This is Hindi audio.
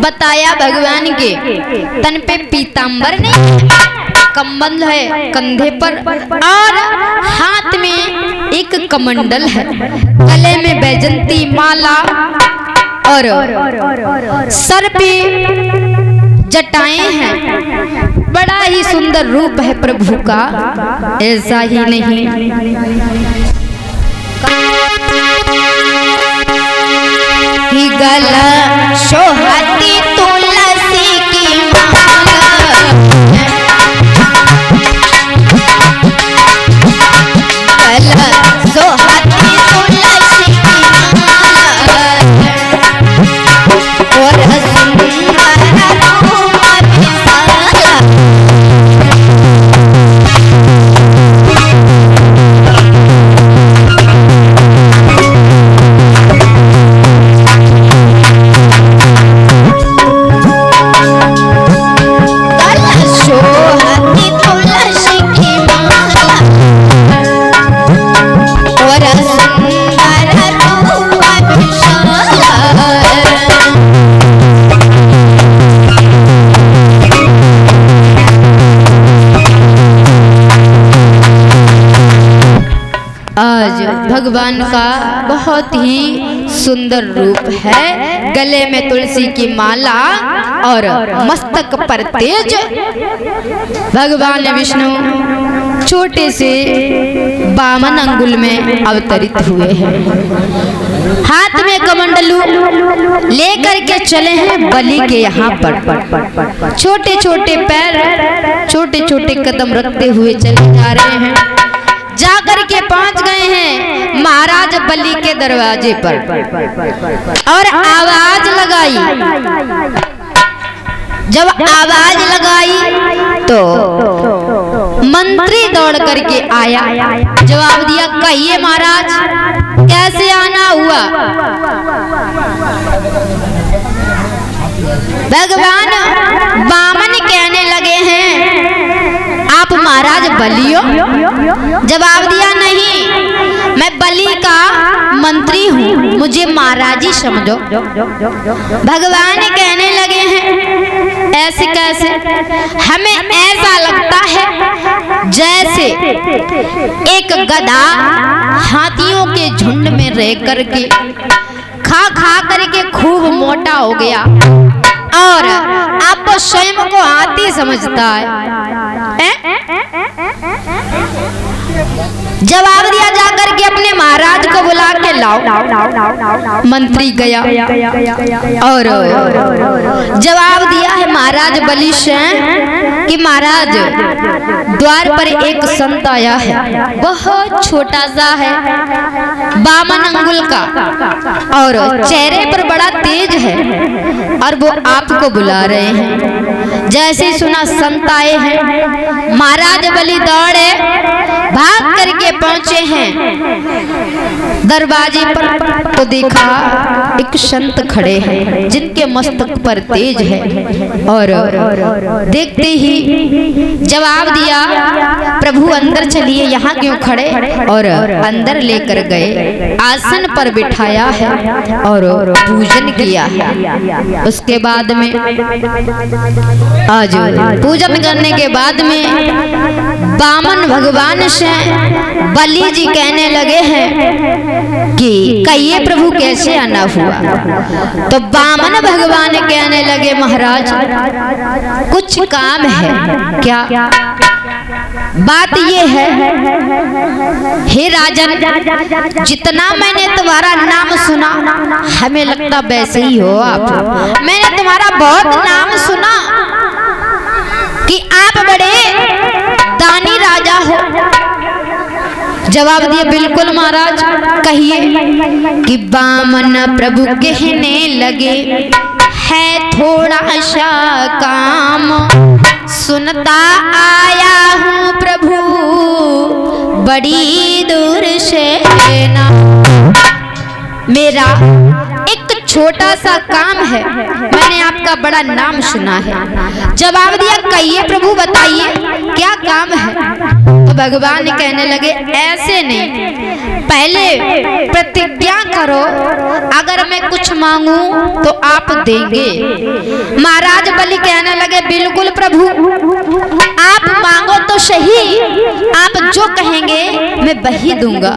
बताया भगवान के तन पे पीतांबर नहीं, कम्बल है कंधे पर और हाथ में एक कमंडल है, गले में बैजंती माला और सर पे जटाएं हैं। बड़ा ही सुंदर रूप है प्रभु का, ऐसा ही नहीं ही गला सोहती तुलसी की माला, गला सोहती तुलसी की माला और सुंदर रूप विशाला। आज भगवान का बहुत ही सुंदर रूप है, गले में तुलसी की माला और मस्तक पर तेज। भगवान विष्णु छोटे से बामन अंगुल में अवतरित हुए हैं, हाथ में कमंडलू लेकर के चले हैं बलि के यहाँ पर। छोटे छोटे पैर, छोटे छोटे कदम रखते हुए चले जा रहे हैं। जाकर के पहुंच गए हैं महाराज बलि के दरवाजे पर और आवाज लगाई। जब आवाज लगाई तो मंत्री दौड़ करके आया, जवाब दिया, कहिए महाराज कैसे आना हुआ। भगवान बामन कहने लगे हैं, आप महाराज बलि हो? जवाब दिया, नहीं, मैं बलि का मंत्री हूँ, मुझे महाराज ही समझो। भगवान कहने लगे हैं, ऐसे कैसे? हमें ऐसा लगता है जैसे एक गधा हाथियों के झुंड में रह करके खा खा करके खूब मोटा हो गया और आपको स्वयं को हाथी समझता है। जवाब दिया, जाकर के अपने महाराज को बुला के लाओ। मंत्री गया और जवाब दिया है महाराज बलि से कि महाराज द्वार पर एक संत आया है, बहुत छोटा सा है, बामन अंगुल का और चेहरे पर बड़ा तेज है और वो आपको बुला रहे हैं। जैसे सुना संत आए हैं, महाराज बलि दौड़े, भाग करके पहुंचे हैं दरवाजे पर तो देखा एक संत खड़े हैं जिनके मस्तक पर तेज है और देखते ही जवाब दिया, प्रभु अंदर चलिए, यहाँ क्यों खड़े? और अंदर लेकर गए, आसन पर बिठाया है और पूजन किया है। उसके बाद में आज पूजन करने के बाद में बामन भगवान से बलि जी कहने लगे हैं कि कहिए प्रभु कैसे आना हुआ। तो बामन भगवान कहने लगे, महाराज कुछ काम है। क्या? बात ये है, हे राजन, जितना मैंने तुम्हारा नाम सुना, हमें लगता वैसे ही हो आप। मैंने तुम्हारा बहुत नाम सुना कि आप बड़े दानी राजा हो। जवाब दिया, बिल्कुल महाराज, कहिए। कि बामन प्रभु कहने लगे, है थोड़ा सा काम, सुनता आया हूँ प्रभु बड़ी दूर से ना। मेरा एक छोटा सा काम है, मैंने आपका बड़ा नाम सुना है। जवाब दिया, कहिए प्रभु, बताइए क्या काम है। तो भगवान कहने लगे, ऐसे नहीं, पहले प्रतिज्ञा करो, अगर मैं कुछ मांगू तो आप देंगे। महाराज बलि कहने लगे, बिल्कुल प्रभु, आप मांगो तो सही, आप जो कहेंगे मैं वही दूंगा।